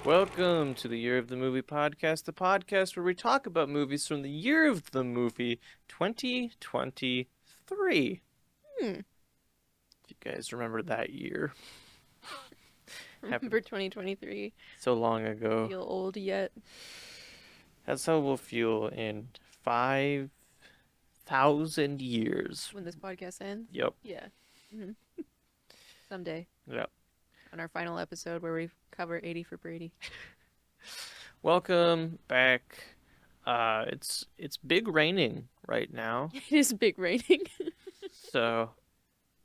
Welcome to the Year of the Movie podcast, the podcast where we talk about movies from the year of the movie 2023. If you guys remember that year. Remember 2023? So long ago. Feel old yet? That's how we'll feel in 5,000 years. When this podcast ends? Yep. Yeah. Mm-hmm. Someday. Yep. On our final episode where we cover 80 for Brady. Welcome back. It's big raining right now. It is big raining. So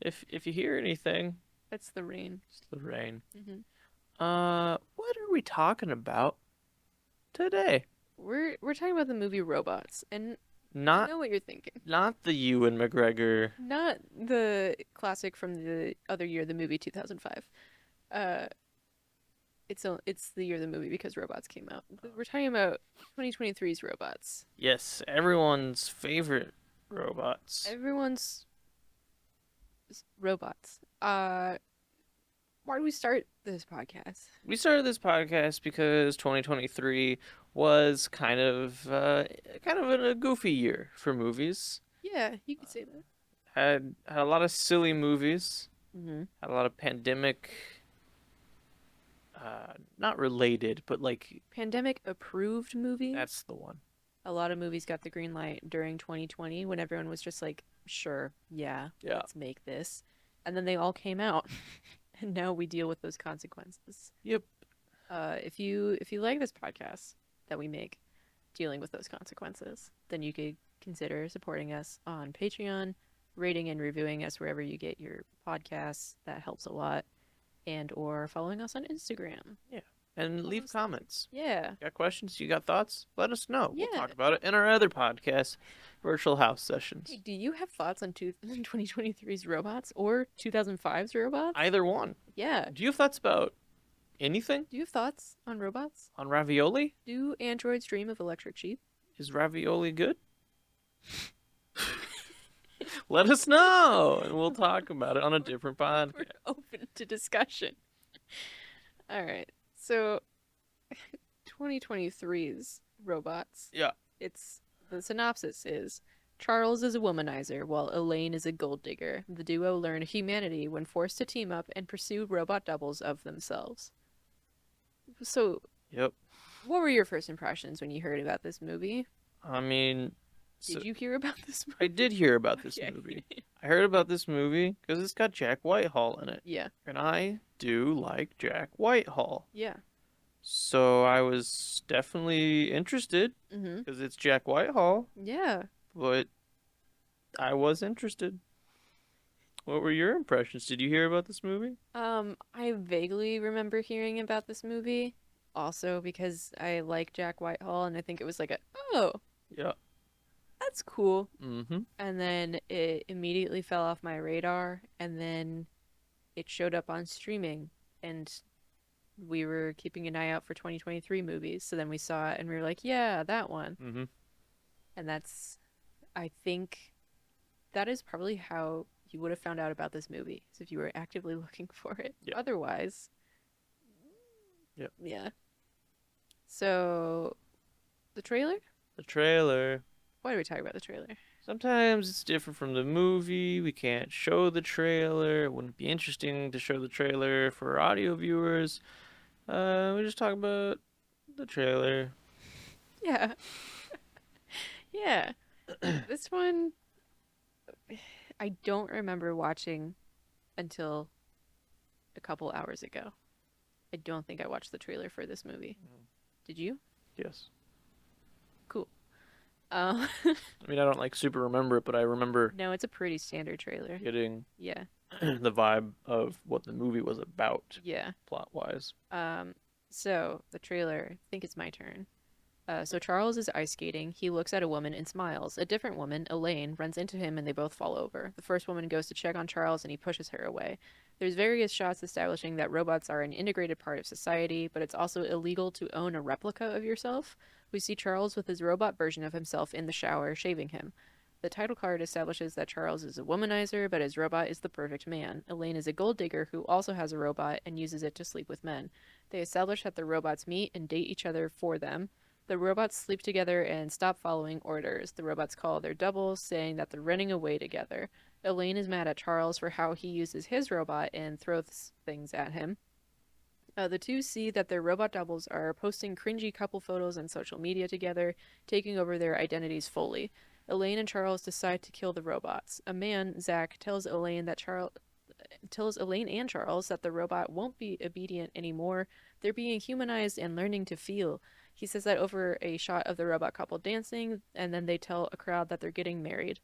if you hear anything, That's the rain. it's the rain. Mm-hmm. What are we talking about today? We're talking about the movie Robots, and I Not know what you're thinking. not the Ewan McGregor. Not the classic from the other year, the movie 2005. It's the year of the movie because Robots came out. We're talking about 2023's Robots. Yes, everyone's favorite robots. Everyone's robots. Why do we start this podcast? We started this podcast because 2023 was kind of a goofy year for movies. Yeah, you could say that. Had a lot of silly movies. Mm-hmm. Had a lot of pandemic. Not related, but like Pandemic approved movies. that's the one. A lot of movies got the green light during 2020 when everyone was just like, sure, yeah, Yeah. let's make this. And then they all came out. And now we deal with those consequences. Yep. If you like this podcast that we make dealing with those consequences, then you could consider supporting us on Patreon, rating and reviewing us wherever you get your podcasts. That helps a lot. And or following us on Instagram. And leave Almost- comments. Yeah. Got questions? You got thoughts? Let us know. We'll Yeah. talk about it in our other podcast, Virtual House Sessions. Hey, do you have thoughts on 2023's Robots or 2005's Robots? Either one. Yeah. Do you have thoughts about anything Do you have thoughts on robots? on ravioli? Do androids dream of electric sheep? Is ravioli good? Let us know, and we'll talk about it on a different We're podcast. open to discussion. All right. So 2023's Robots. Yeah. The synopsis is Charles is a womanizer while Elaine is a gold digger. The duo learn humanity when forced to team up and pursue robot doubles of themselves. So, Yep. what were your first impressions when you heard about this movie? I mean, so Did you hear about this movie? I did hear about this Okay. movie. I heard about this movie because it's got Jack Whitehall in it. Yeah. And I do like Jack Whitehall. Yeah. So I was definitely interested Mm-hmm. because it's Jack Whitehall, Yeah. but I was interested. What were your impressions? Did you hear about this movie? I vaguely remember hearing about this movie also because I like Jack Whitehall and I think it was like oh, Yeah. that's cool. Mm-hmm. And then it immediately fell off my radar and then it showed up on streaming and we were keeping an eye out for 2023 movies. So then we saw it and we were like, yeah, that one. Mm-hmm. And I think that is probably how you would have found out about this movie, is if you were actively looking for it. Yeah. Otherwise, Yep. yeah. So, the trailer? The trailer. Why do we talk about the trailer? Sometimes it's different from the movie. We can't show the trailer. It wouldn't be interesting to show the trailer for audio viewers. We just talk about the trailer. Yeah. Yeah. This one, I don't remember watching until a couple hours ago. I don't think I watched the trailer for this movie. Did you? Yes. Cool. I mean, I don't like super remember it, but I remember No, it's a pretty standard trailer. getting Yeah. the vibe of what the movie was about, Yeah. plot-wise. So the trailer, I think it's my turn. So Charles is ice skating. He looks at a woman and smiles. A different woman, Elaine, runs into him and they both fall over. The first woman goes to check on Charles and he pushes her away. There's various shots establishing that robots are an integrated part of society, but it's also illegal to own a replica of yourself. We see Charles with his robot version of himself in the shower, shaving him. The title card establishes that Charles is a womanizer, but his robot is the perfect man. Elaine is a gold digger who also has a robot and uses it to sleep with men. They establish that the robots meet and date each other for them. The robots sleep together and stop following orders. The robots call their doubles, saying that they're running away together. Elaine is mad at Charles for how he uses his robot and throws things at him. The two see that their robot doubles are posting cringy couple photos on social media together, taking over their identities fully. Elaine and Charles decide to kill the robots. A man, Zach, tells Elaine and Charles that the robot won't be obedient anymore. They're being humanized and learning to feel. He says that over a shot of the robot couple dancing, and then they tell a crowd that they're getting married.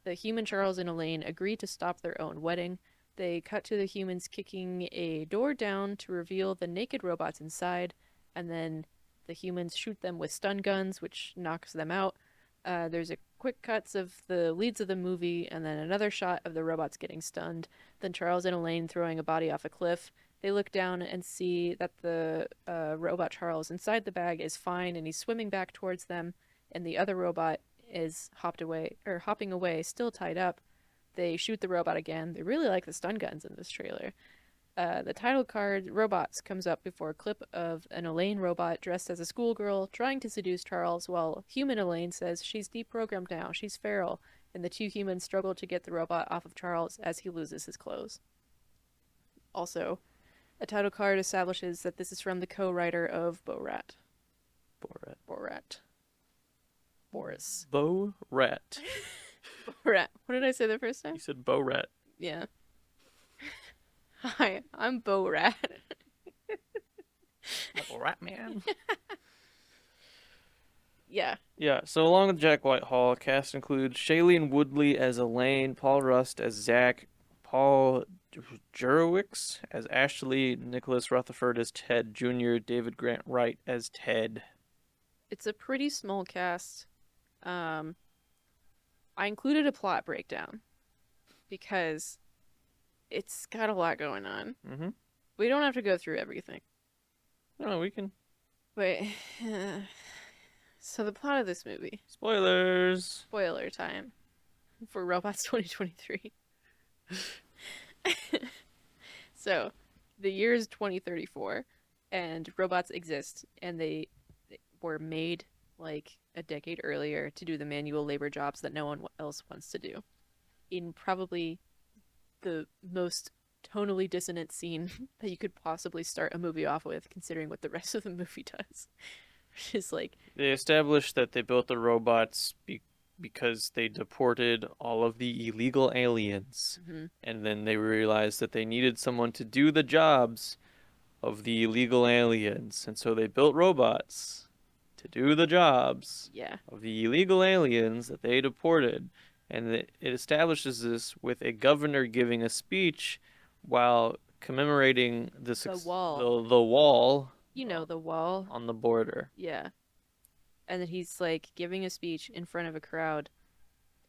The human Charles and Elaine agree to stop their own wedding. They cut to the humans kicking a door down to reveal the naked robots inside, and then the humans shoot them with stun guns, which knocks them out. There's a quick cuts of the leads of the movie, and then another shot of the robots getting stunned. Then Charles and Elaine throwing a body off a cliff. They look down and see that the robot Charles inside the bag is fine, and he's swimming back towards them. And the other robot is hopping away, still tied up. They shoot the robot again. They really like the stun guns in this trailer. The title card, Robots, comes up before a clip of an Elaine robot dressed as a schoolgirl trying to seduce Charles, while human Elaine says she's deprogrammed now, she's feral, and the two humans struggle to get the robot off of Charles as he loses his clothes. Also, a title card establishes that this is from the co-writer of Borat. Boris. Bo-rat. Borat. What did I say the first time? You said Bo-rat. Yeah. Hi, I'm Borat. Bo-rat man. Yeah. Yeah, so along with Jack Whitehall, cast includes Shailene Woodley as Elaine, Paul Rust as Zach, Paul Jurewicz as Ashley, Nicholas Rutherford as Ted Jr., David Grant Wright as Ted. It's a pretty small cast. I included a plot breakdown because it's got a lot going on. Mm-hmm. We don't have to go through everything. No, we can. But so the plot of this movie. Spoilers. Spoiler time for Robots 2023. So, the year is 2034 and robots exist, and they were made like a decade earlier to do the manual labor jobs that no one else wants to do. In probably the most tonally dissonant scene that you could possibly start a movie off with, considering what the rest of the movie does. Which is like... They established that they built the robots because they deported all of the illegal aliens. Mm-hmm. And then they realized that they needed someone to do the jobs of the illegal aliens. And so they built robots to do the jobs of the illegal aliens that they deported. And it establishes this with a governor giving a speech while commemorating the wall. The wall. You know, the wall. On the border. Yeah. And then he's like giving a speech in front of a crowd.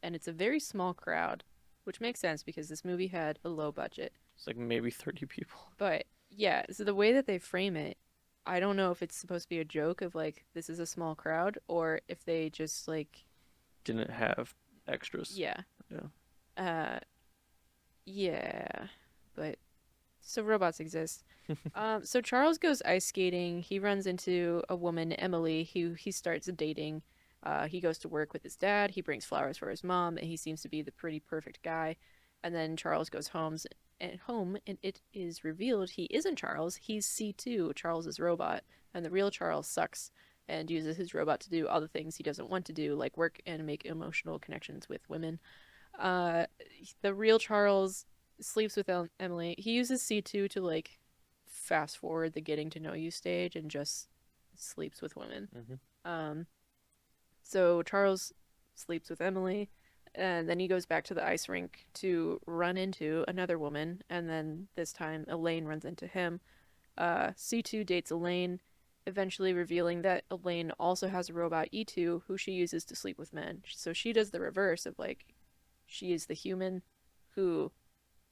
And it's a very small crowd, which makes sense because this movie had a low budget. It's like maybe 30 people. But yeah, so the way that they frame it, I don't know if it's supposed to be a joke of like, this is a small crowd, or if they just like... didn't have extras. Yeah. Yeah. Yeah. But so robots exist. So Charles goes ice skating. He runs into a woman, Emily, who he starts dating. He goes to work with his dad. He brings flowers for his mom, and he seems to be the pretty perfect guy. And then Charles goes home, and it is revealed he isn't Charles. He's C2, Charles's robot, and the real Charles sucks and uses his robot to do all the things he doesn't want to do, like work and make emotional connections with women. The real Charles sleeps with Emily. He uses C2 to like fast forward the getting to know you stage and just sleeps with women. Mm-hmm. So Charles sleeps with Emily, and then he goes back to the ice rink to run into another woman, and then this time Elaine runs into him. C2 dates Elaine, eventually revealing that Elaine also has a robot, E2, who she uses to sleep with men. So she does the reverse of like, she is the human who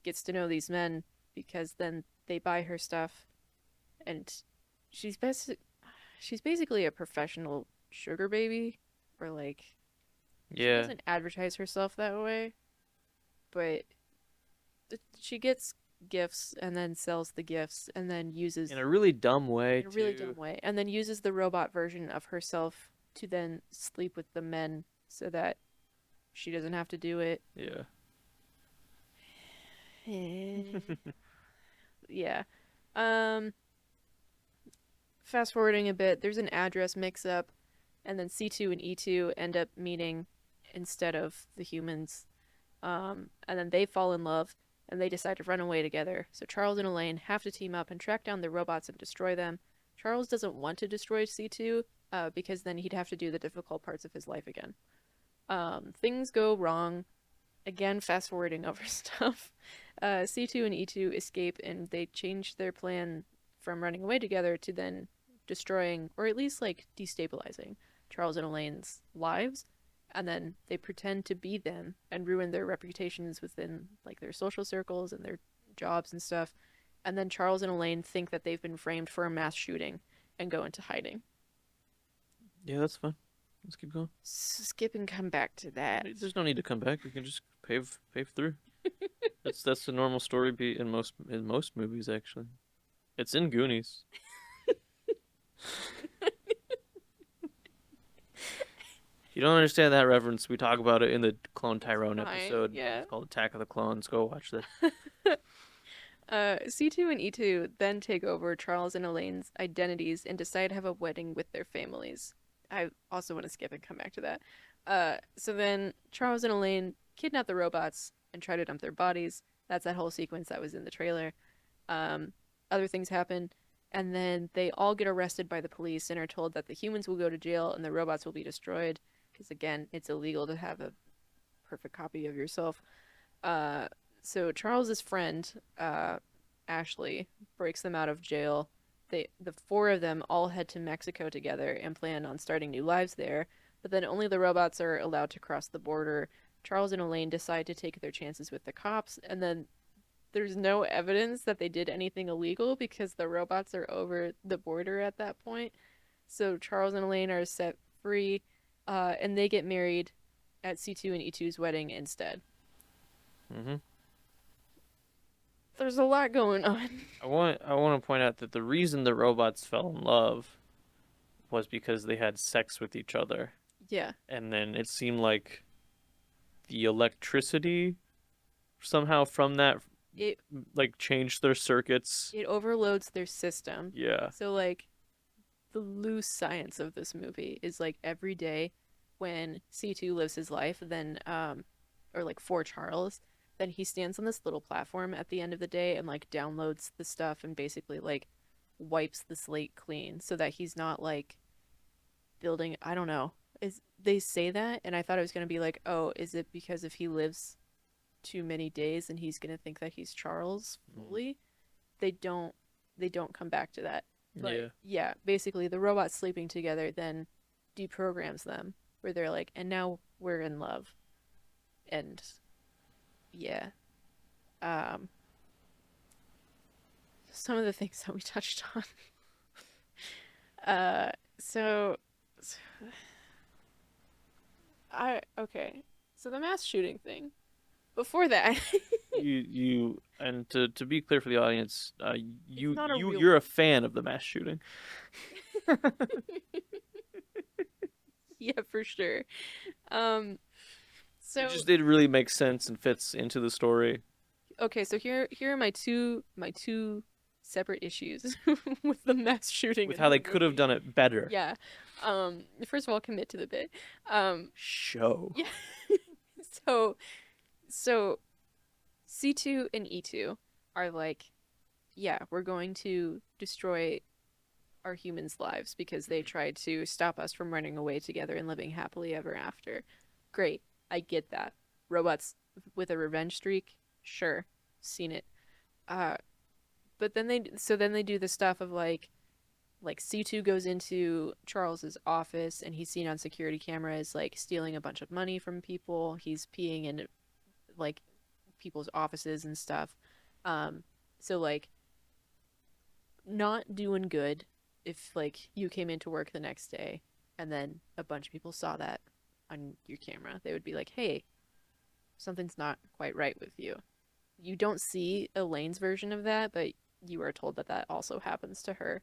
gets to know these men because then they buy her stuff, and she's basically a professional sugar baby, or like She Yeah. doesn't advertise herself that way, but she gets gifts and then sells the gifts and then In uses a really dumb way, in a really dumb too. way and then uses the robot version of herself to then sleep with the men so that she doesn't have to do it. Yeah. Yeah. Um Fast forwarding a bit, there's an address mix up and then C2 and E2 end up meeting instead of the humans. And then they fall in love and they decide to run away together. So Charles and Elaine have to team up and track down the robots and destroy them. Charles doesn't want to destroy C2 because then he'd have to do the difficult parts of his life again. Things go wrong. Again, fast forwarding over stuff. C2 and E2 escape and they change their plan from running away together to then destroying, or at least like destabilizing, Charles and Elaine's lives. And then they pretend to be them and ruin their reputations within like their social circles and their jobs and stuff. And then Charles and Elaine think that they've been framed for a mass shooting and go into hiding. Yeah, that's fine. Let's keep going. Skip and come back to that. There's no need to come back. We can just pave through. That's the normal story beat in most movies, actually. It's in Goonies. If you don't understand that reference, we talk about it in the Clone Tyrone Fine, episode. yeah. It's called Attack of the Clones. Go watch that. C2 and E2 then take over Charles and Elaine's identities and decide to have a wedding with their families. I also want to skip and come back to that. So then Charles and Elaine kidnap the robots and try to dump their bodies. That's that whole sequence that was in the trailer. Other things happen, and then they all get arrested by the police and are told that the humans will go to jail and the robots will be destroyed. Because again, it's illegal to have a perfect copy of yourself. So Charles's friend, Ashley, breaks them out of jail. The four of them all head to Mexico together and plan on starting new lives there. But then only the robots are allowed to cross the border. Charles and Elaine decide to take their chances with the cops, and then there's no evidence that they did anything illegal because the robots are over the border at that point. So Charles and Elaine are set free, and they get married at C2 and E2's wedding instead. Hmm. There's a lot going on. I want to point out that the reason the robots fell in love was because they had sex with each other, Yeah. and then it seemed like the electricity somehow from that It like changed their circuits. it overloads their system. Yeah. So like the loose science of this movie is like every day when C2 lives his life, then or like for Charles, then he stands on this little platform at the end of the day and like downloads the stuff and basically like wipes the slate clean so that he's not like building, I don't know. Is they say that and I thought it was going to be like, "Oh, is it because if he lives too many days and he's going to think that he's Charles fully?" They don't come back to that. But Yeah. yeah, basically the robots sleeping together then deprograms them where they're like, and now we're in love. And yeah. Um some of the things that we touched on. So I okay. So the mass shooting thing. Before that, You and to be clear for the audience, it's not a real you're a fan of the mass shooting. yeah, for sure. Um so It really makes sense and fits into the story okay, so here are my two separate issues with the mass shooting with in how the they could have movie. done it better. Yeah. First of all, commit to the bit. Show. Yeah. so so C2 and E2 are like, yeah, we're going to destroy our humans' lives because they tried to stop us from running away together and living happily ever after. Great. I get that. Robots with a revenge streak? Sure. Seen it. Uh but then they do the stuff of like C2 goes into Charles's office and he's seen on security cameras like stealing a bunch of money from people. He's peeing in like people's offices and stuff. So like not doing good if like you came into work the next day and then a bunch of people saw that. on your camera. They would be like, "Hey, something's not quite right with you." You don't see Elaine's version of that, but you are told that that also happens to her.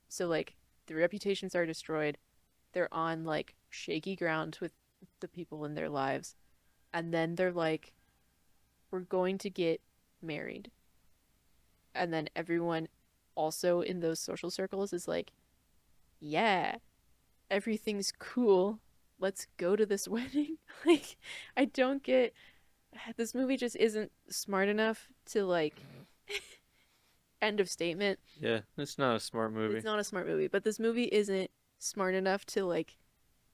So like the reputations are destroyed. They're on like shaky ground with the people in their lives, and then they're like, "We're going to get married." And then everyone also in those social circles is like, "Yeah, everything's cool. Let's go to this wedding." Like, I don't get this movie just isn't smart enough to like end of statement. Yeah, it's not a smart It's movie. not a smart movie, but this movie isn't smart enough to like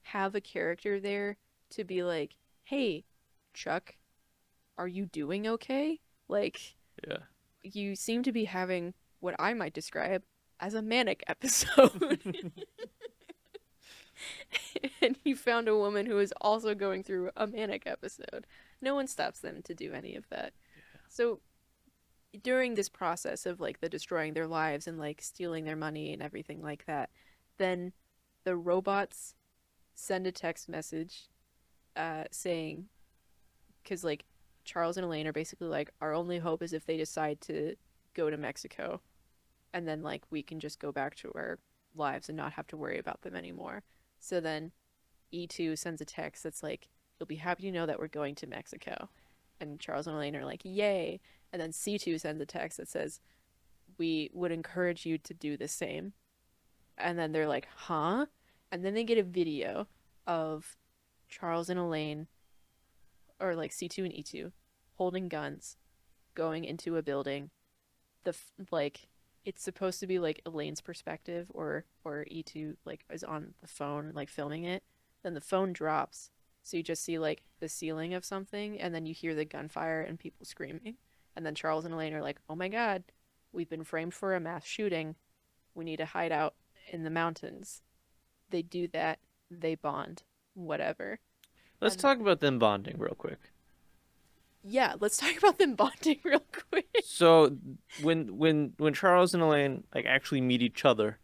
have a character there to be like, "Hey, Chuck, are you doing okay?" Like Yeah. you seem to be having what I might describe as a manic episode. And you found a woman who is also going through a manic episode. No one stops them to do any of that. So during this process of like the destroying their lives and like stealing their money and everything like that, then the robots send a text message saying, because like Charles and Elaine are basically like, our only hope is if they decide to go to Mexico, and then like we can just go back to our lives and not have to worry about them anymore. So then E2 sends a text that's like, you'll be happy to know that we're going to Mexico. And Charles and Elaine are like, yay. And then C2 sends a text that says, we would encourage you to do the same. And then they're like, huh? And then they get a video of Charles and Elaine, or like C2 and E2, holding guns, going into a building. Like, it's supposed to be like Elaine's perspective, or E2 like is on the phone like filming it. Then the phone drops, so you just see like the ceiling of something, and then you hear the gunfire and people screaming. And then Charles and Elaine are like, "Oh my god, we've been framed for a mass shooting. We need to hide out in the mountains." They do that. They bond. Whatever. Let's And talk about them bonding real quick. yeah, let's talk about them bonding real quick. So when Charles and Elaine like actually meet each other,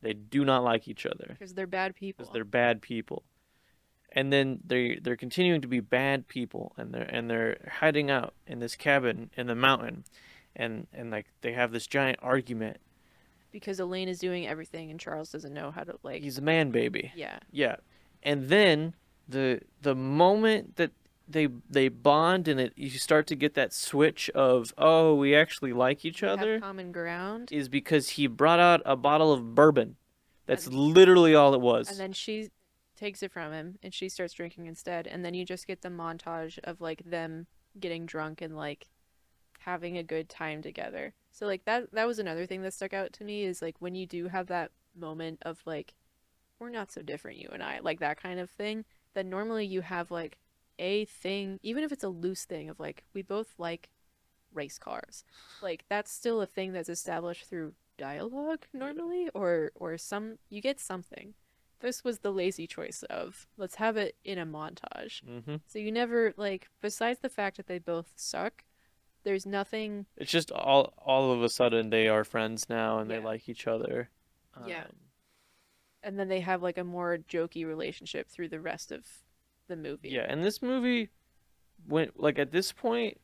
they do not like each other Because they're bad because people. they're bad people. And then they're continuing to be bad people, and they're hiding out in this cabin in the mountain, and like they have this giant argument. Because Elaine is doing everything and Charles doesn't know how to like. He's a man baby. Yeah. Yeah. And then the moment that they bond and you start to get that switch of, oh, we actually like each We have other, common ground. is because he brought out a bottle of bourbon. That's And literally all it and was. then she takes it from him and she starts drinking instead. And then you just get the montage of like them getting drunk and like having a good time together. So like that was another thing that stuck out to me is like when you do have that moment of like, we're not so different, you and I, like that kind of thing, then normally you have like a thing, even if it's a loose thing of like, we both like race cars. Like that's still a thing that's established through dialogue normally, or some you get something. This was the lazy choice of let's have it in a montage. Hmm. So you never like, besides the fact that they both suck, there's nothing. It's just all of a sudden they are friends now and they Yeah. like each other. Yeah. And then they have like a more jokey relationship through the rest of the movie. Yeah, and this movie went like at this point,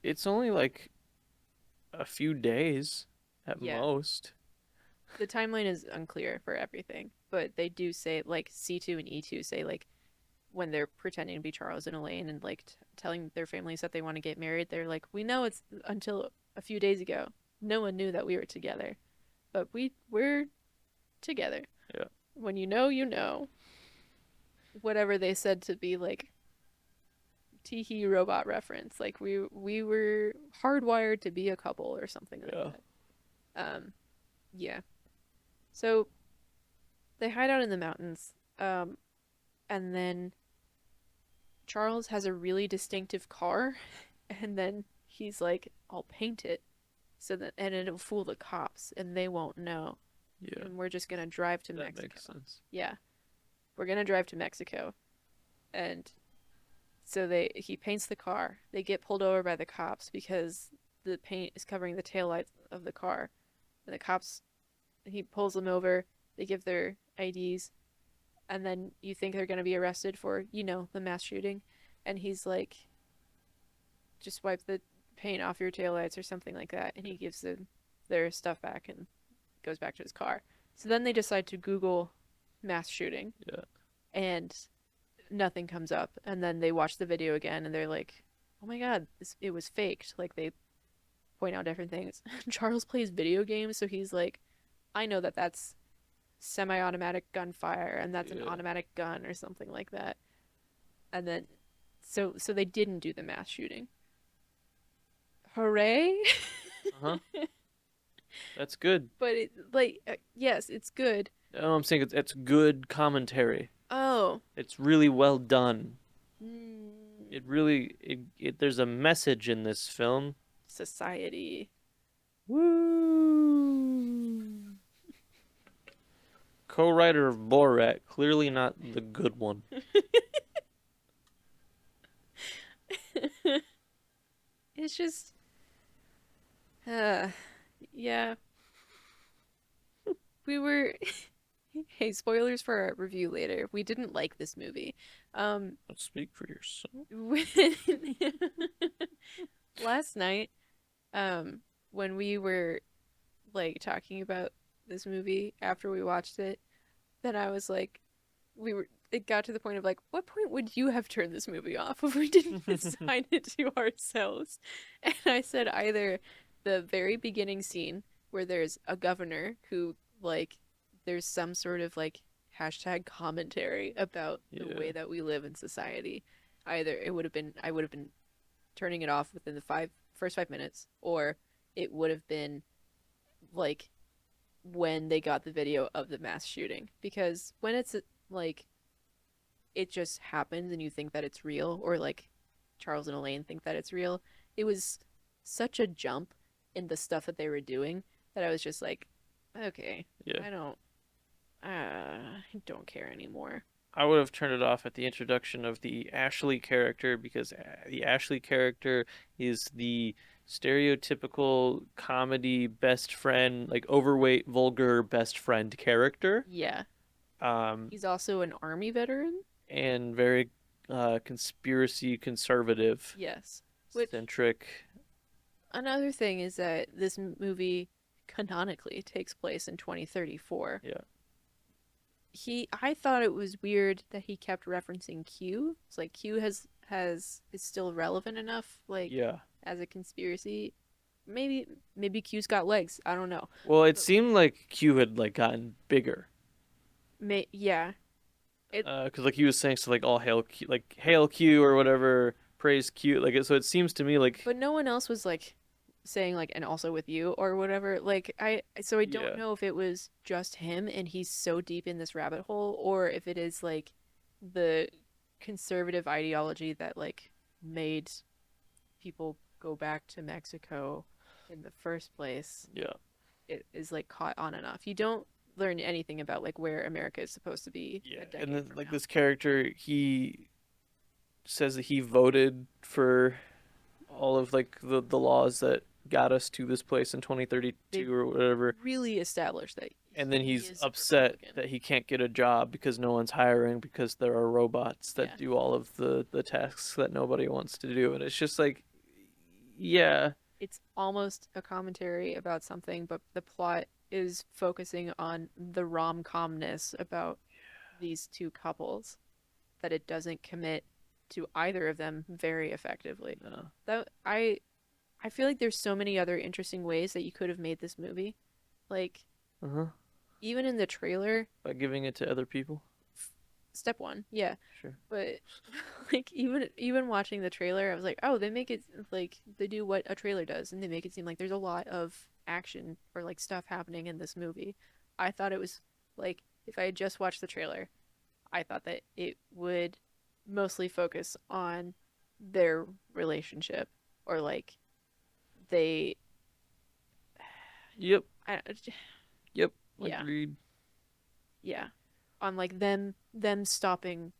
it's only like a few days at Yeah. most. The timeline is unclear for everything, but they do say like C2 and E2 say like when they're pretending to be Charles and Elaine and like telling their families that they want to get married, they're like, we know it's until a few days ago. No one knew that we were together, but we're together. Yeah. When you know, you know. Whatever they said to be like Teehee robot reference, like we were hardwired to be a couple or something like Yeah. that. Yeah. So they hide out in the mountains, and then Charles has a really distinctive car, and then he's like, "I'll paint it, so that and it'll fool the cops, and they won't know, Yeah. and we're just gonna drive to That Mexico." makes sense. Yeah, we're gonna drive to Mexico, and so he paints the car. They get pulled over by the cops because the paint is covering the taillights of the car, and the cops he pulls them over. They give their IDs, and then you think they're going to be arrested for, the mass shooting, and he's like, just wipe the paint off your taillights or something like that, and he gives their stuff back and goes back to his car. So then they decide to Google mass shooting, Yeah. and nothing comes up. And then they watch the video again, and they're like, "Oh my god, it was faked." Like they point out different things. Charles plays video games, so he's like, "I know that that's semi-automatic gunfire, and that's an Yeah. automatic gun or something like that." And then, so they didn't do the mass shooting. Hooray! Uh-huh. That's good. But yes, it's good. No, I'm saying it's good commentary. Oh. It's really well done. Mm, It really there's a message in this film. society. Woo! Co-writer of Borat, clearly not the good one. It's just, yeah. We were, hey, spoilers for our review later. We didn't like this movie. Don't speak for yourself. When- last night, when we were like talking about this movie after we watched it, then I was like, it got to the point of like, what point would you have turned this movie off if we didn't assign it to ourselves? And I said either the very beginning scene where there's a governor who like there's some sort of like hashtag commentary about the way Yeah. that we live in society. Either it would have been I would have been turning it off within the first 5 minutes, or it would have been like when they got the video of the mass shooting. Because when it's like it just happens and you think that it's real, or like Charles and Elaine think that it's real, it was such a jump in the stuff that they were doing that I was just like, okay, Yeah. I don't care anymore. I would have turned it off at the introduction of the Ashley character because the Ashley character is the stereotypical comedy best friend, like overweight, vulgar best friend character. Yeah. Um, He's also an army veteran. and very conspiracy conservative Yes. Which centric. another thing is that this movie canonically takes place in 2034. Yeah. I thought it was weird that he kept referencing Q. It's like Q is still relevant enough, like Yeah. as a conspiracy. Maybe Q's got legs. I don't know. Well, it But seemed like Q had like gotten bigger. yeah. It Because like he was saying, so like all hail Q, like hail Q or whatever, praise Q, like it. So it seems to me like But no one else was like saying like and also with you or whatever. Like I don't yeah, know if it was just him and he's so deep in this rabbit hole, or if it is like the conservative ideology that like made people go back to Mexico in the first place. yeah, It is like caught on enough. You don't learn anything about like where America is supposed to be yeah. a And decade then from like now. this character, he says that he voted for all of like the laws that got us to this place in They 2032 or whatever. really established that And then he he's is a upset Republican. that he can't get a job because no one's hiring because there are robots that Yeah. do all of the tasks that nobody wants to do. And it's just like, yeah, It's almost a commentary about something, but the plot is focusing on the rom-comness about these two couples, that it doesn't commit to either of them very effectively. no. That I feel like there's so many other interesting ways that you could have made this movie. Like Uh-huh. even in the trailer, By giving it to other people. step one, yeah. Sure. But like even watching the trailer, I was like, oh, they make it like they do what a trailer does, and they make it seem like there's a lot of action or like stuff happening in this movie. I thought it was like if I had just watched the trailer, I thought that it would mostly focus on their relationship, or like they, Yep. I, Yep. yeah, Agreed. yeah, on like them stopping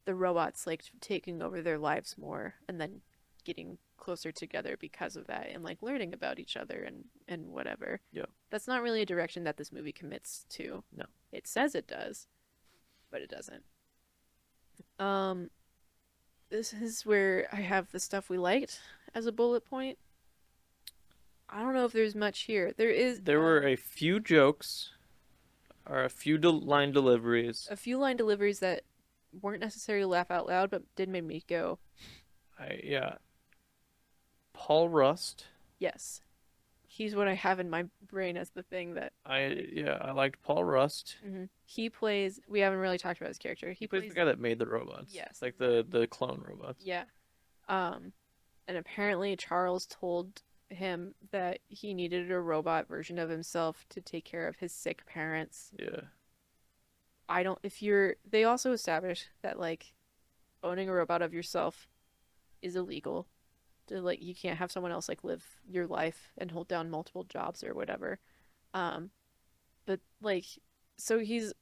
the robots like taking over their lives more, and then getting closer together because of that, and like learning about each other and whatever. Yeah. That's not really a direction that this movie commits to. No. It says it does, but it doesn't. Um, this is where I have the stuff we liked as a bullet point. I don't know if there's much here. There is There were a few jokes or a few line deliveries. a few line deliveries that weren't necessarily laugh out loud, but did make me go, Yeah, Paul Rust. yes. He's what I have in my brain as the thing that I liked Paul Rust. He plays. We haven't really talked about his character. He plays the guy that made the robots. Yes, Like the clone robots. yeah. Um, and apparently Charles told him that he needed a robot version of himself to take care of his sick parents. Yeah. I don't. If you're, they also established that like owning a robot of yourself is illegal. To like, you can't have someone else like live your life and hold down multiple jobs or whatever. Um, but like, so he's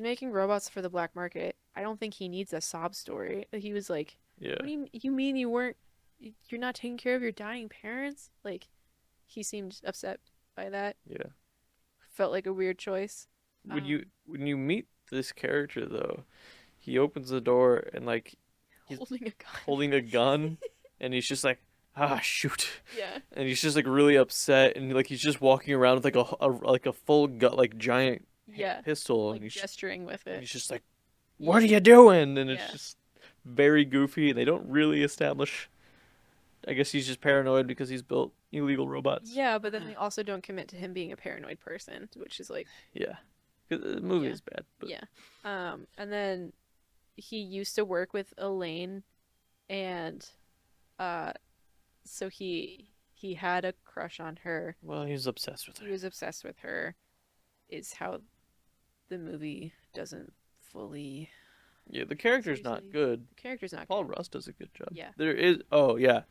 making robots for the black market. I don't think he needs a sob story. He was like, Yeah. "What do you mean you're not taking care of your dying parents?" Like, he seemed upset by that. Yeah. Felt like a weird choice. When you meet this character though, he opens the door and like he's Holding a gun. holding a gun and he's just like, ah, shoot. Yeah. And he's just like really upset and like he's just walking around with like a full gut like giant Yeah. pistol Like and he's gesturing with and it. he's just like, what are you doing? And it's Yeah. just very goofy and they don't really establish. I guess he's just paranoid because he's built illegal robots. Yeah, but then they also don't commit to him being a paranoid person, which is like, Yeah. 'Cause the movie Yeah. is bad, but yeah. And then he used to work with Elaine, and uh, so he had a crush on her. well, he's obsessed with He her. was obsessed with her. Is how the movie doesn't fully. Yeah, the character's Seriously. not good. The character's not Paul good. Rust does a good job. Yeah. There is. Oh yeah.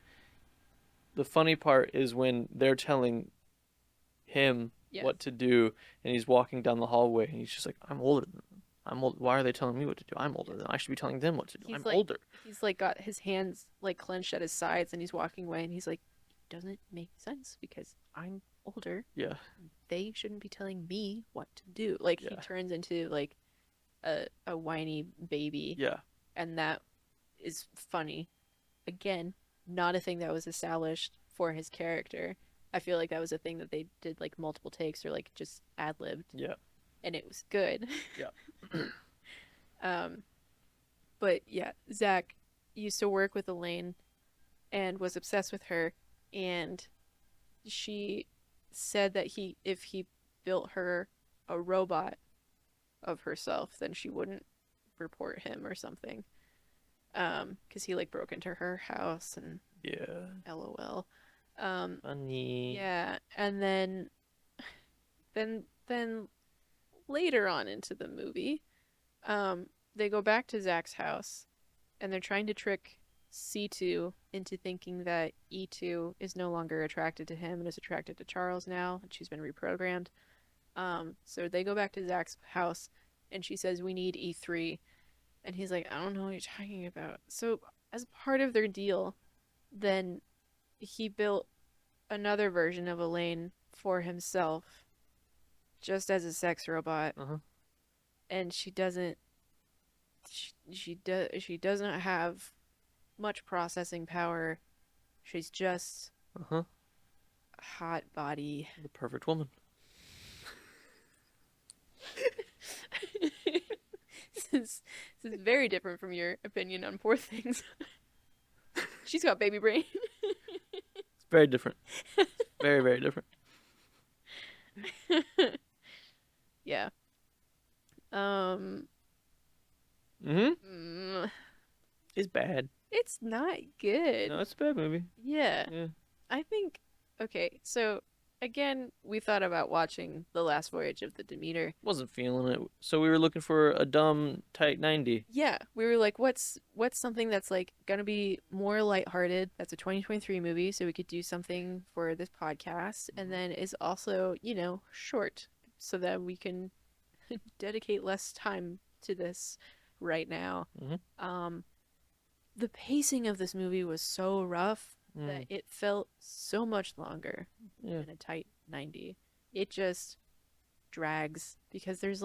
The funny part is when they're telling him Yes. what to do, and he's walking down the hallway, and he's just like, "I'm older than them. I'm old. Why are they telling me what to do? I'm older than them. I should be telling them what to do. He's I'm like- older." He's like got his hands like clenched at his sides, and he's walking away, and he's like, "It doesn't make sense because I'm older. Yeah. They shouldn't be telling me what to do." Like he Yeah. turns into like a whiny baby, Yeah. and that is funny. Again, not a thing that was established for his character. I feel like that was a thing that they did like multiple takes or like just ad-libbed, Yeah. and it was good. Yeah. But yeah, Zach used to work with Elaine and was obsessed with her, and she said that if he built her a robot of herself, then she wouldn't report him or something. Because he like broke into her house and Yeah. LOL. Funny. Yeah, and then later on into the movie, they go back to Zach's house, and they're trying to trick C2 into thinking that E2 is no longer attracted to him and is attracted to Charles now, and she's been reprogrammed. So they go back to Zach's house, and she says, "We need E3," and he's like, "I don't know what you're talking about." So as part of their deal, then he built another version of Elaine for himself, just as a sex robot, Uh-huh. and she doesn't. She doesn't have much processing power. She's just Uh-huh. a hot body. The perfect woman. This is very different from your opinion on Poor Things. She's got baby brain. It's very different. Very, very different. Yeah. Mm-hmm. It's bad. It's not good. No, it's a bad movie. Yeah. Yeah. I think, okay, so again, we thought about watching The Last Voyage of the Demeter. Wasn't feeling it. So we were looking for a dumb, tight 90. Yeah, we were like, what's something that's like gonna be more lighthearted? That's a 2023 movie, so we could do something for this podcast, and then is also, short, so that we can dedicate less time to this right now. Mhm. The pacing of this movie was so rough that Mm. it felt so much longer Yeah. than a tight 90. It just drags because there's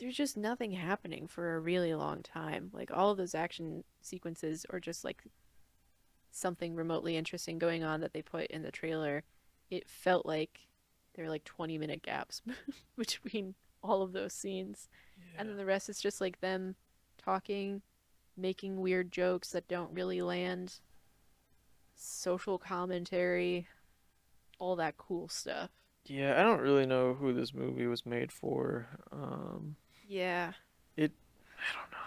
there's just nothing happening for a really long time. Like all of those action sequences are just like something remotely interesting going on that they put in the trailer. It felt like there were like 20-minute gaps between all of those scenes. And Yeah. then the rest is just like them talking, making weird jokes that don't really land, social commentary, all that cool stuff. Yeah, I don't really know who this movie was made for. Yeah. It, I don't know.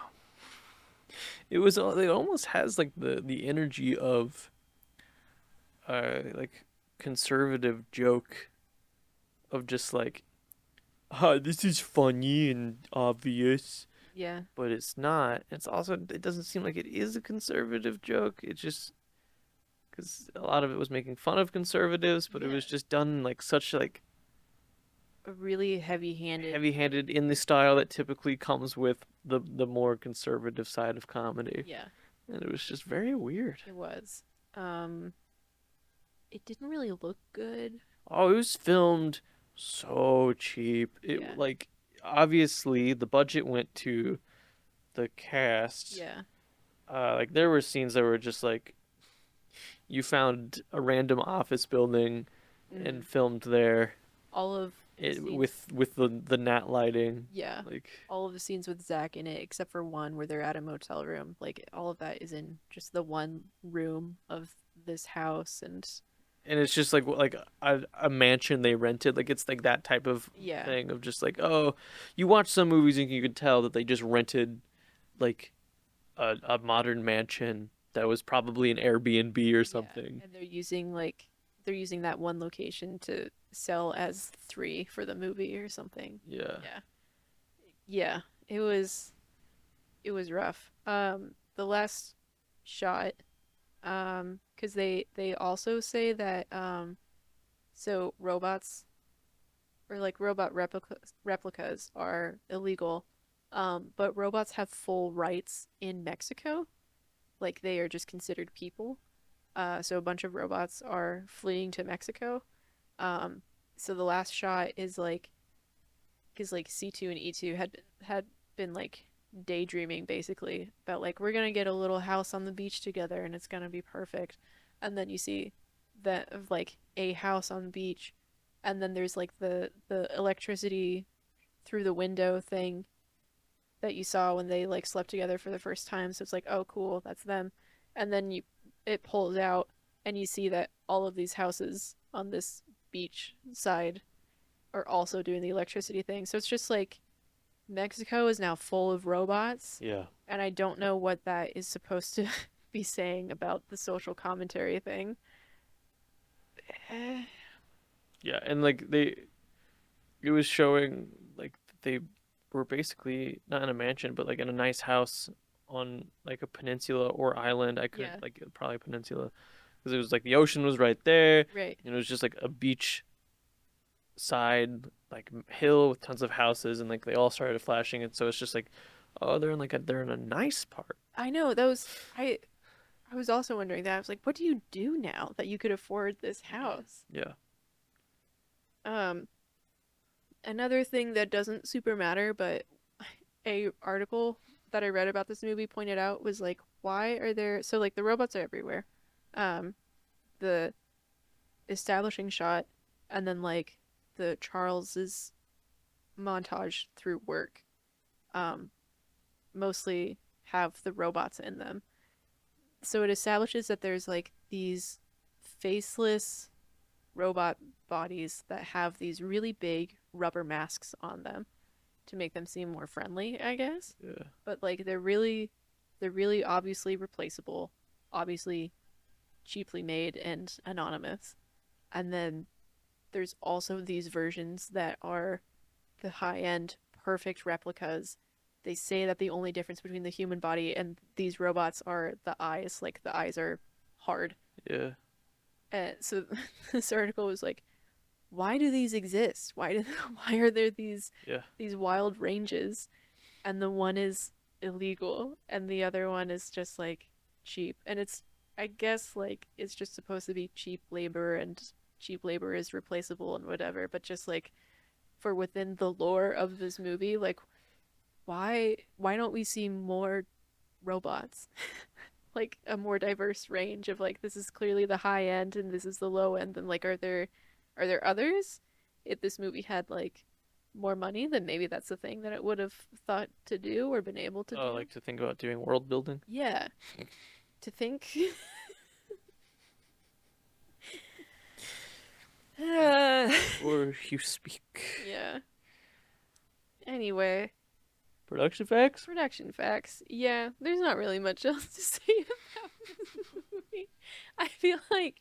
It almost has like the energy of like conservative joke of just like, this is funny and obvious, Yeah. but it's not. It's also it doesn't seem like it is a conservative joke. It's just because a lot of it was making fun of conservatives, but it Yeah. was just done like such like A really heavy-handed. heavy-handed in the style that typically comes with the more conservative side of comedy, Yeah, and it was just very weird. it was. Um it didn't really look good. Oh, it was filmed so cheap. Yeah. It like obviously the budget went to the cast. Yeah. Like there were scenes that were just like you found a random office building and Mhm. filmed there All of the scenes. with the nat lighting. Yeah. Like All of the scenes with Zach in it, except for one where they're at a motel room. Like all of that is in just the one room of this house, and and it's just like a mansion they rented. Like it's like that type of yeah, thing of just like, oh, you watch some movies and you could tell that they just rented like a modern mansion that was probably an Airbnb or yeah, something. and they're using that one location to sell as three for the movie or something. Yeah. Yeah, yeah, it was rough. The last shot, because they also say that so robots or like robot replicas are illegal, but robots have full rights in Mexico. Like they are just considered people. So a bunch of robots are fleeing to Mexico. Um, so the last shot is like because like C2 and E2 had been like daydreaming basically about like we're gonna get a little house on the beach together and it's gonna be perfect. And then you see that of like a house on the beach, and then there's like the electricity through the window thing that you saw when they like slept together for the first time. So it's like, oh cool, that's them. And then you it pulls out and you see that all of these houses on this beach side are also doing the electricity thing. So it's just like Mexico is now full of robots, Yeah. and I don't know what that is supposed to be saying about the social commentary thing. Eh, Yeah, and like they it was showing like they were basically not in a mansion, but like in a nice house on like a peninsula or island. I couldn't yeah, like probably peninsula because it was like the ocean was right there, right. and it was just like a beach side like hill with tons of houses, and like they all started flashing, and so it's just like, oh, they're in a nice part. I know that was I was also wondering that. I was like, what do you do now that you could afford this house? Yeah. Um, Another thing that doesn't super matter, but a article that I read about this movie pointed out was like, why are there so like the robots are everywhere. The establishing shot and then like the Charles's montage through work um mostly have the robots in them. So it establishes that there's like these faceless robot bodies that have these really big rubber masks on them to make them seem more friendly, I guess. Yeah. But like they're really obviously replaceable, obviously cheaply made and anonymous. And then there's also these versions that are the high-end perfect replicas. They say that the only difference between the human body and these robots are the eyes, like the eyes are hard. Yeah. And so this article was like, why do these exist? Why are there Yeah. these wild ranges, and the one is illegal and the other one is just like cheap? And it's I guess like it's just supposed to be cheap labor, and cheap labor is replaceable and whatever, but just like for within the lore of this movie, like why don't we see more robots? Like a more diverse range of like this is clearly the high end and this is the low end, and like are there others? If this movie had like more money, then maybe that's the thing that it would have thought to do or been able to Oh, do. like to think about doing world building. Yeah, to think. Or you speak. Yeah. Anyway, Production facts? production facts. Yeah, there's not really much else to say about this movie. I feel like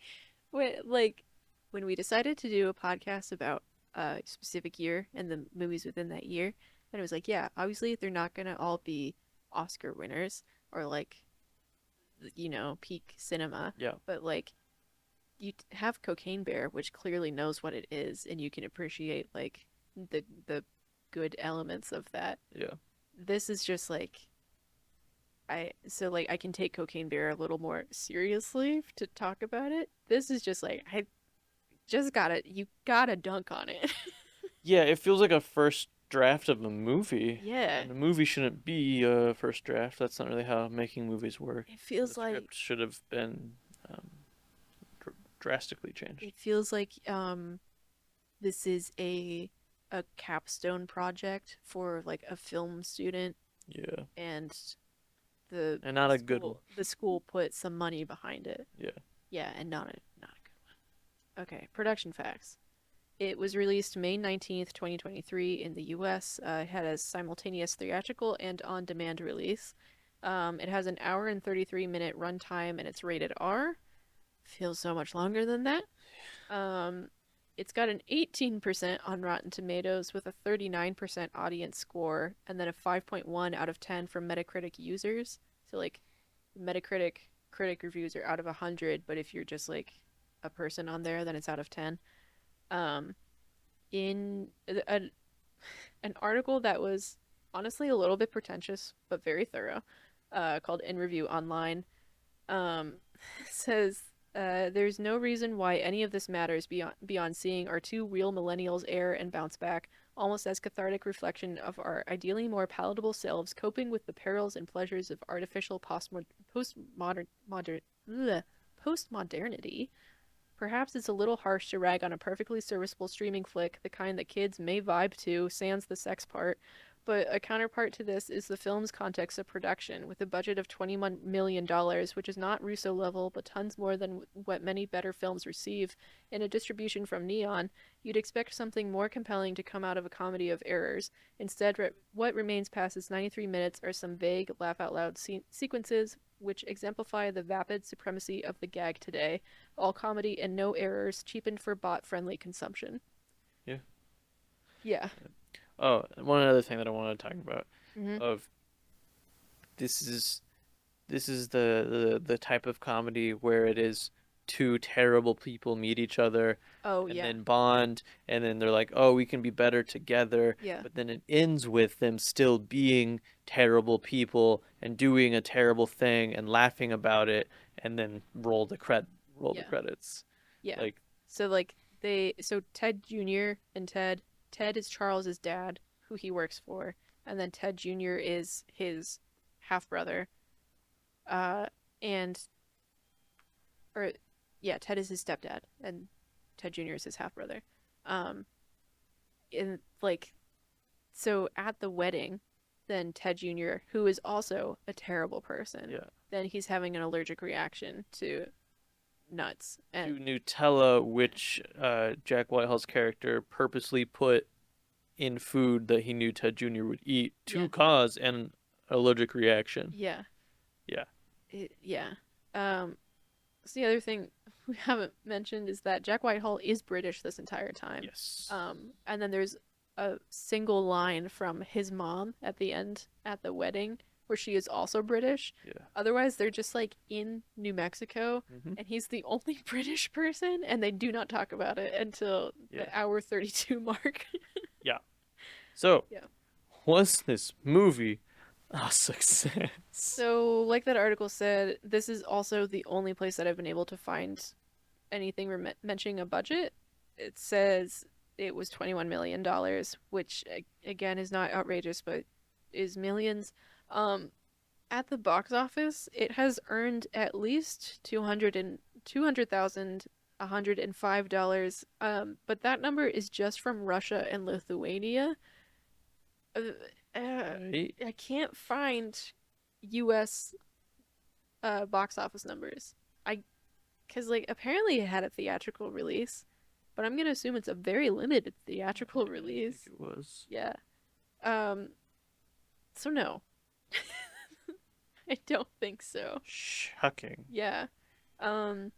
when we decided to do a podcast about a specific year and the movies within that year, and it was like, yeah, obviously they're not gonna all be Oscar winners or like peak cinema, Yeah. but like have Cocaine Bear, which clearly knows what it is, and you can appreciate like the good elements of that. Yeah. This is just like I can take Cocaine Bear a little more seriously to talk about it. This is just like I just gotta you gotta dunk on it. Yeah, it feels like a first draft of a movie. Yeah, And a movie shouldn't be a first draft. That's not really how making movies work. it The feels like script should have been um, drastically changed. it feels like this is a capstone project for like a film student, Yeah. and the And not a good one. the school put some money behind it. Yeah. Yeah, and not a good one. Okay, production facts. It was released May 19th, 2023 in the US. It had a simultaneous theatrical and on-demand release. It has an hour and 33-minute runtime and it's rated R. Feels so much longer than that. Um, it's got an 18% on Rotten Tomatoes with a 39% audience score and then a 5.1 out of 10 from Metacritic users. So like Metacritic critic reviews are out of 100, but if you're just like a person on there, then it's out of 10. Um, in an article that was honestly a little bit pretentious but very thorough, called In Review Online, um, says there's no reason why any of this matters beyond seeing our two real millennials air and bounce back, almost as cathartic reflection of our ideally more palatable selves, coping with the perils and pleasures of artificial postmodernity. Perhaps it's a little harsh to rag on a perfectly serviceable streaming flick, the kind that kids may vibe to, sans the sex part, but a counterpart to this is the film's context of production, with a budget of $21 million, which is not Russo level, but tons more than what many better films receive. In a distribution from Neon, you'd expect something more compelling to come out of a comedy of errors. Instead, what remains past its 93 minutes are some vague, laugh-out-loud sequences, which exemplify the vapid supremacy of the gag today. All comedy and no errors, cheapened for bot-friendly consumption. Yeah. Yeah. Oh, one other thing that I wanted to talk about Mm-hmm. of this is the type of comedy where it is two terrible people meet each other Oh, and yeah. then bond and then they're like, "Oh, we can be better together." Yeah. But then it ends with them still being terrible people and doing a terrible thing and laughing about it and then roll the Yeah. credits. Yeah. Like, So like so Ted Jr. and Ted is Charles's dad, who he works for, and then Ted Jr. is his half brother. Uh and or yeah, Ted is his stepdad and Ted Jr. is his half brother. Um in like so at the wedding, then Ted Jr., who is also a terrible person, yeah. then he's having an allergic reaction to nuts To and Nutella, which Jack Whitehall's character purposely put in food that he knew Ted Jr. would eat yeah. to cause an allergic reaction. Yeah. Yeah. Yeah. So the other thing we haven't mentioned is that Jack Whitehall is British this entire time. Yes. And then there's a single line from his mom at the end at the wedding where she is also British. Yeah. Otherwise, they're just like in New Mexico, Mm-hmm. and he's the only British person, and they do not talk about it until Yeah. the hour 32 mark. Yeah. So, Yeah. was this movie a success? So, like that article said, this is also the only place that I've been able to find anything mentioning a budget. It says it was $21 million, which again is not outrageous, but is millions. Um, at the box office, it has earned at least 200,105 dollars. But that number is just from Russia and Lithuania. Uh, Right? I can't find U.S. Box office numbers. I because like apparently it had a theatrical release, but I'm gonna assume it's a very limited theatrical Yeah, I think release. it was. Yeah. Um. So no, I don't think so. Shocking. Yeah. Um.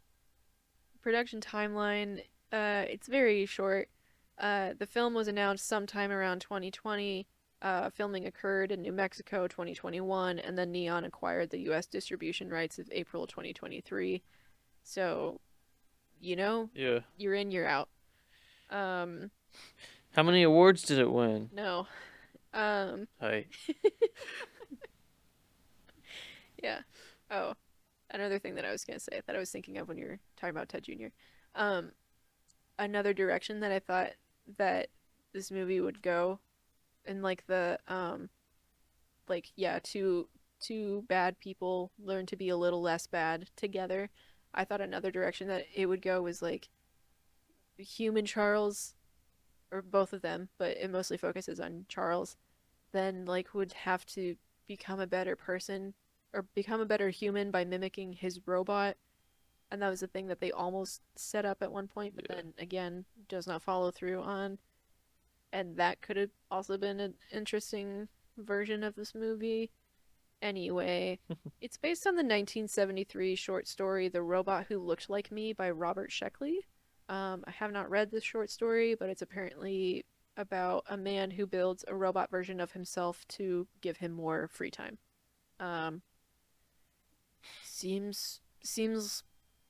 Production timeline. It's very short. The film was announced sometime around 2020. Filming occurred in New Mexico 2021, and then Neon acquired the U.S. distribution rights of April 2023. So, you know, Yeah. you're in, you're out. Um, How many awards did it win? no. Um, Hi. yeah. Oh, another thing that I was gonna say that I was thinking of when you were talking about Ted Jr. Um, Another direction that I thought that this movie would go in, like the like yeah, two bad people learn to be a little less bad together. I thought another direction that it would go was like human Charles, or both of them, but it mostly focuses on Charles, then like would have to become a better person or become a better human by mimicking his robot. And that was the thing that they almost set up at one point, but Yeah. then again does not follow through on. And that could have also been an interesting version of this movie. Anyway, it's based on the 1973 short story The Robot Who Looked Like Me by Robert Sheckley. I have not read this short story, but it's apparently about a man who builds a robot version of himself to give him more free time. Um, seems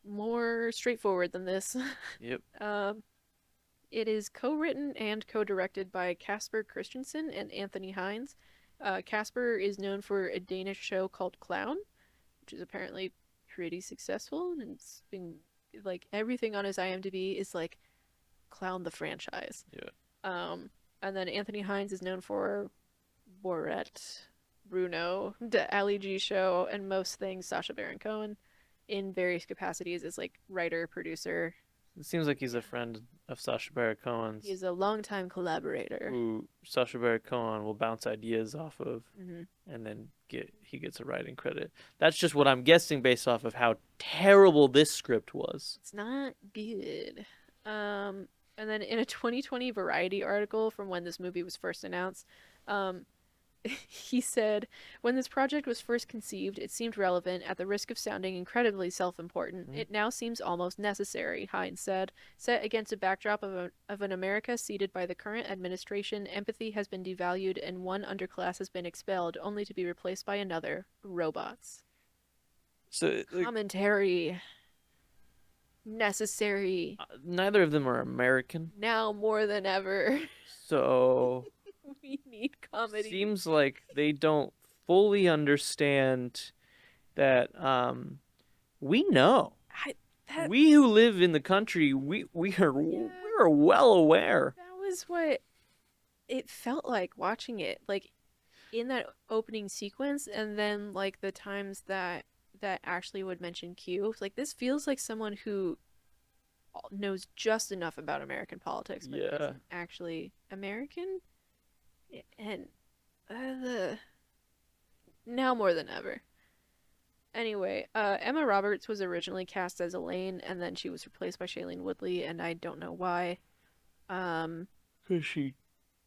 more straightforward than this. Yep. um, it is co-written and co-directed by Casper Christensen and Anthony Hines. Casper is known for a Danish show called Clown, which is apparently pretty successful, and it's been like everything on his IMDb is like Clown the franchise. Yeah. Um, and then Anthony Hines is known for Borat, Bruno, the Ali G show, and most things Sacha Baron Cohen in various capacities as like writer, producer. It seems like he's a friend of Sacha Baron Cohen's, He's a longtime collaborator. who Sacha Baron Cohen will bounce ideas off of, Hmm. and then he gets a writing credit. That's just what I'm guessing based off of how terrible this script was. It's not good. And then in a 2020 Variety article from when this movie was first announced, um, he said, when this project was first conceived, it seemed relevant at the risk of sounding incredibly self important. Mhm. It now seems almost necessary, Hines said. Set against a backdrop of an America seeded by the current administration, empathy has been devalued and one underclass has been expelled, only to be replaced by another robots. So like, Commentary necessary neither of them are American, now more than ever. so We need comedy. seems like they don't fully understand that we know. I, that We who live in the country, Yeah. we're well aware. that was what it felt like watching it, like in that opening sequence, and then like the times that Ashley would mention Q. Like this feels like someone who knows just enough about American politics, but Yeah. isn't actually American. And the now more than ever. Anyway, Emma Roberts was originally cast as Elaine, and then she was replaced by Shailene Woodley, and I don't know why. Um, Cause she,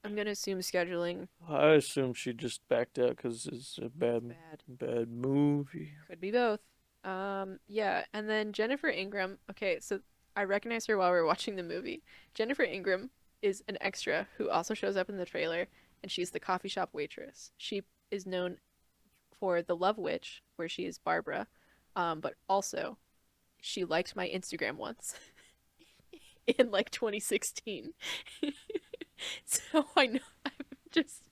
I'm gonna assume scheduling. I assume she just backed out because it's a bad, Bad. bad movie. Could be both. Yeah, and then Jennifer Ingram. Okay, so I recognized her while we were watching the movie. Jennifer Ingram is an extra who also shows up in the trailer, and she's the coffee shop waitress. She is known for The Love Witch, where she is Barbara, but also she liked my Instagram once in like 2016. So I just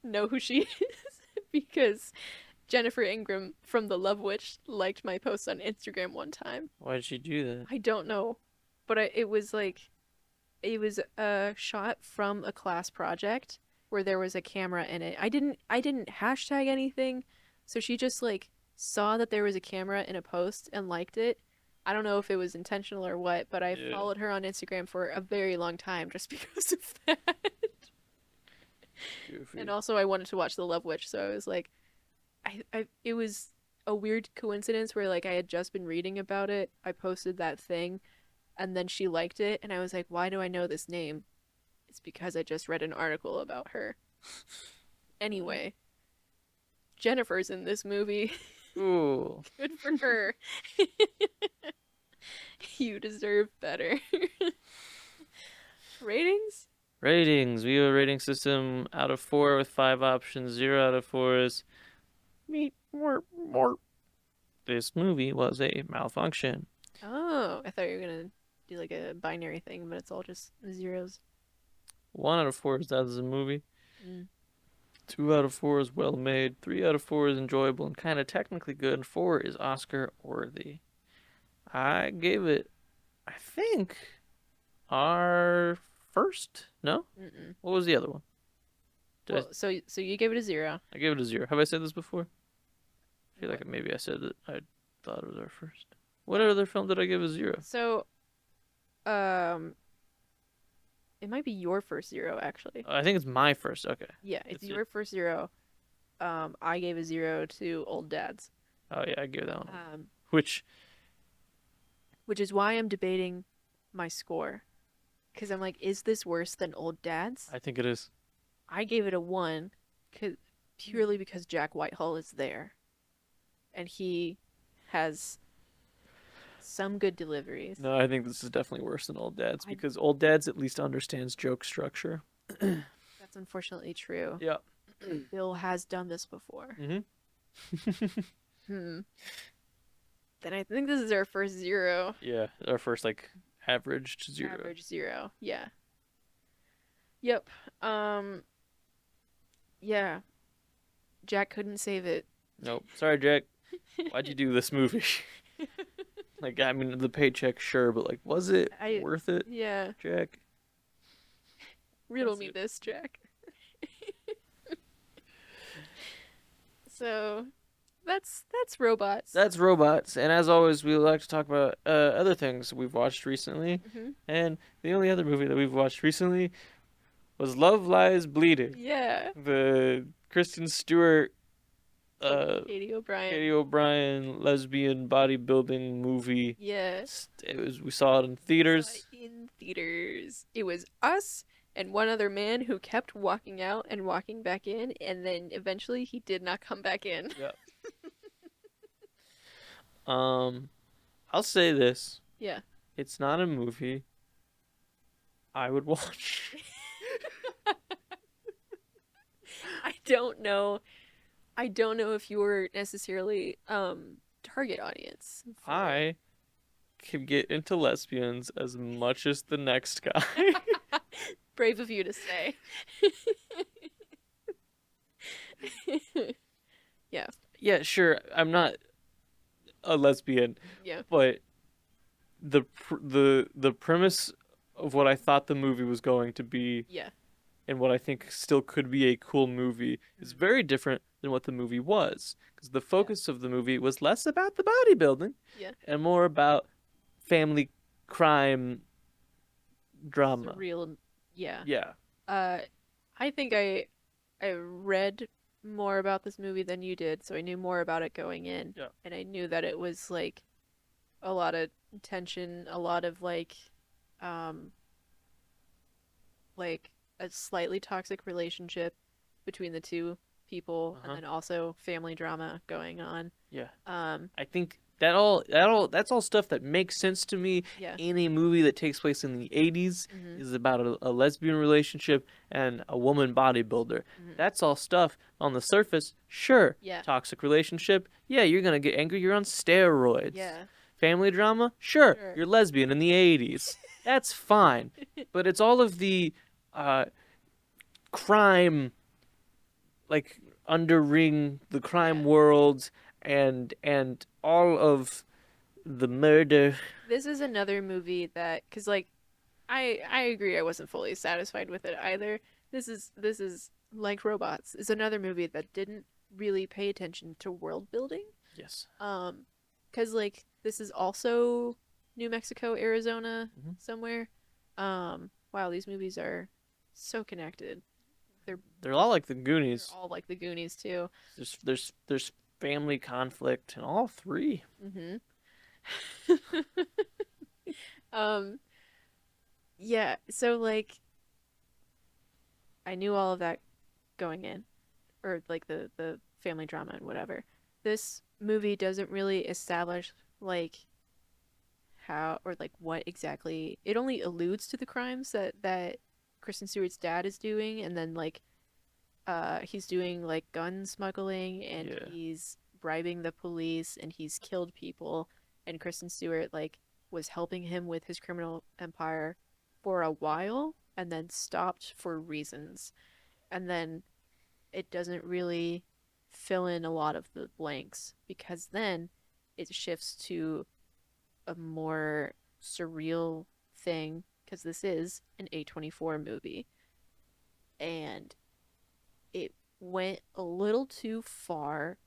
know who she is because Jennifer Ingram from The Love Witch liked my post on Instagram one time. Why did she do that? I don't know, but it was like it was a shot from a class project where there was a camera in it. I didn't hashtag anything, so she just like saw that there was a camera in a post and liked it. I don't know if it was intentional or what, but I Yeah. followed her on Instagram for a very long time just because of that. And Goofy. also I wanted to watch The Love Witch, so I was like I it was a weird coincidence where like I had just been reading about it. I posted that thing and then she liked it and I was like, "Why do I know this name?" It's because I just read an article about her. Anyway, Jennifer's in this movie. Ooh. Good for her. You deserve better. Ratings? Ratings. We have a rating system out of 4 with 5 options. 0 out of 4 is meet more more. This movie was a malfunction. Oh, I thought you were gonna do like a binary thing, but it's all just zeros. 1 out of 4 is that is a movie. Mm. 2 out of 4 is well made. 3 out of 4 is enjoyable and kind of technically good. And 4 is Oscar worthy. I gave it, I think, our first. No? Mm-mm. What was the other one? Did Well, so you gave it a 0. I gave it a 0. Have I said this before? I feel What? like maybe I said that I thought it was our first. What other film did I give a 0? So, um, it might be your first 0 actually. I think it's my first. Okay. Yeah, it's It's your first 0. I gave a 0 to Old Dads. Oh yeah, I gave that one. Um, Which which is why I'm debating my score. Because I'm like, is this worse than Old Dads? I think it is. I gave it a 1 purely because Jack Whitehall is there. And he has some good deliveries. No, I think this is definitely worse than Old Dads I- because Old Dads at least understands joke structure. That's unfortunately true. Yeah. Bill has done this before. Mm-hmm. Hmm. Then I think this is our first 0. Yeah, our first like averaged 0. Average 0. Yeah. Yep. Yeah. Jack couldn't save it. Nope. Sorry, Jack. Why'd you do this movie? Like, I mean, the paycheck, sure, but like, was it worth it, Yeah. Jack? Riddle Was me it? this, Jack. So, that's robots. That's robots, and as always, we like to talk about other things we've watched recently. Hmm. And the only other movie that we've watched recently was Love Lies Bleeding, Yeah. the Kristen Stewart, Katie O'Brien. Katie O'Brien lesbian bodybuilding movie. Yeah. We saw it in theaters. Saw it in theaters. It was us and one other man who kept walking out and walking back in, and then eventually he did not come back in. Yeah. I'll say this: Yeah. it's not a movie I would watch. I don't know. I don't know if you were necessarily target audience. I can get into lesbians as much as the next guy. Brave of you to say. Yeah. Yeah, sure. I'm not a lesbian, Yeah. but the premise of what I thought the movie was going to be Yeah. and what I think still could be a cool movie is very different than what the movie was. Because the focus of the movie was less about the bodybuilding Yeah. and more about family crime drama. Surreal. Yeah. Yeah. I think I read more about this movie than you did, so I knew more about it going in. Yeah. And I knew that it was like a lot of tension, a lot of like a slightly toxic relationship between the two people, Uh-huh. and then also family drama going on. Yeah. Um, I think that's all stuff that makes sense to me yeah. in a movie that takes place in the 80s Hmm. is about a lesbian relationship and a woman bodybuilder. Hmm. That's all stuff on the surface. Sure. Yeah. Toxic relationship. Yeah, you're going to get angry. You're on steroids. Yeah. Family drama. Sure. Sure. You're lesbian in the 80s. That's fine. But it's all of the crime, like underring the crime Yeah. world and all of the murder. This is another movie that, because like, I agree, I wasn't fully satisfied with it either. This is like Robots is another movie that didn't really pay attention to world building. Yes. Um, because like this is also New Mexico, Arizona, Hmm. somewhere. Wow, these movies are so connected. They're They're all like the they're Goonies. all like the Goonies too. There's family conflict in all three. Mm-hmm. Um, yeah, so like I knew all of that going in, or like the family drama and whatever. This movie doesn't really establish like how or like what exactly. It only alludes to the crimes that Kristen Stewart's dad is doing, and then like he's doing like gun smuggling and Yeah. he's bribing the police and he's killed people, and Kristen Stewart like was helping him with his criminal empire for a while and then stopped for reasons. And then it doesn't really fill in a lot of the blanks because then it shifts to a more surreal thing because this is an A24 movie and it went a little too far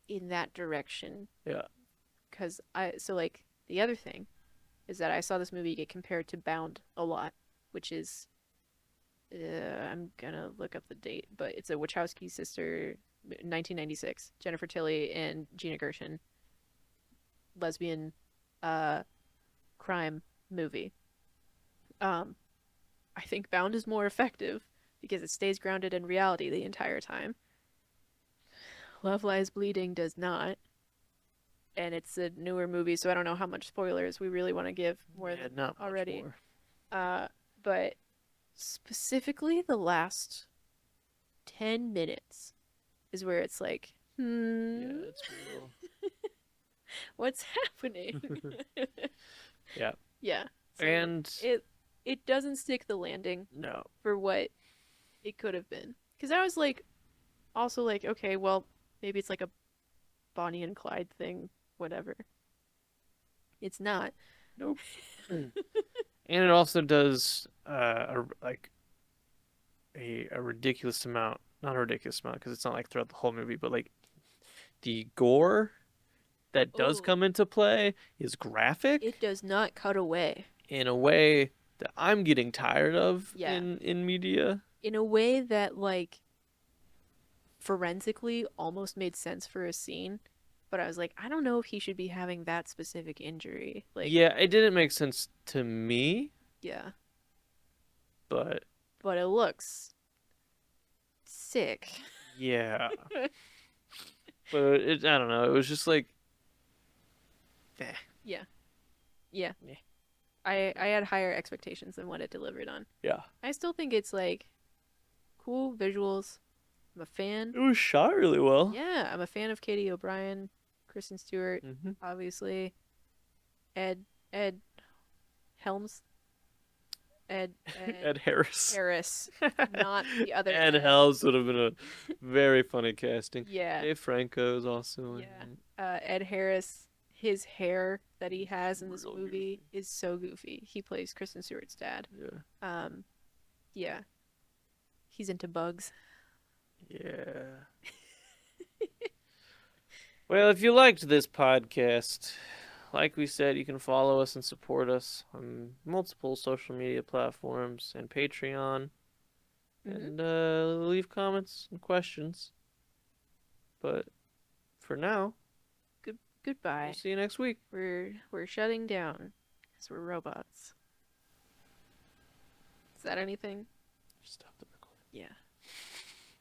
in that direction Yeah. because like the other thing is that I saw this movie get compared to Bound a lot, which is I'm gonna look up the date, but it's a Wachowski sister, 1996, Jennifer Tilly and Gina Gershon, lesbian, uh, crime movie. Um, I think Bound is more effective because it stays grounded in reality the entire time. Love Lies Bleeding does not, and it's a newer movie, so I don't know how much spoilers we really want to give more Yeah, than not much already. more. But specifically the last 10 minutes is where it's like, Yeah, it's brutal. what's happening? Yeah. Yeah. So And it doesn't stick the landing no. for what it could have been. Because I was like, also like, okay, well, maybe it's like a Bonnie and Clyde thing, whatever. It's not. Nope. And it also does like a ridiculous amount, not a ridiculous amount because it's not like throughout the whole movie, but like the gore that does Oh, come into play is it graphic does not cut away. in a way that I'm getting tired of Yeah. in media. In a way that like forensically almost made sense for a scene, but I was like, I don't know if he should be having that specific injury. Like, Yeah, it didn't make sense to me, yeah, but but it looks sick. yeah. But I don't know. It was just like, eh, Yeah, yeah. meh. I had higher expectations than what it delivered on. Yeah. I still think it's like cool visuals. I'm a fan. It was shot really well. Yeah, I'm a fan of Katie O'Brien, Kristen Stewart, Hmm. obviously. Ed Helms, Ed Ed Harris. Harris, not the other Ed Ed. Helms would have been a very funny casting. Yeah, Dave Franco is also in yeah. it. Ed Harris, his hair that he has in this Real movie goofy. is so goofy. He plays Kristen Stewart's dad. Yeah. Um, yeah, he's into bugs. Yeah. Well, if you liked this podcast, like we said, you can follow us and support us on multiple social media platforms and Patreon, Hmm. and leave comments and questions. But for now, we'll Goodbye. see you next week. We're shutting down because we're robots. Is that anything? Stop the recording. Yeah.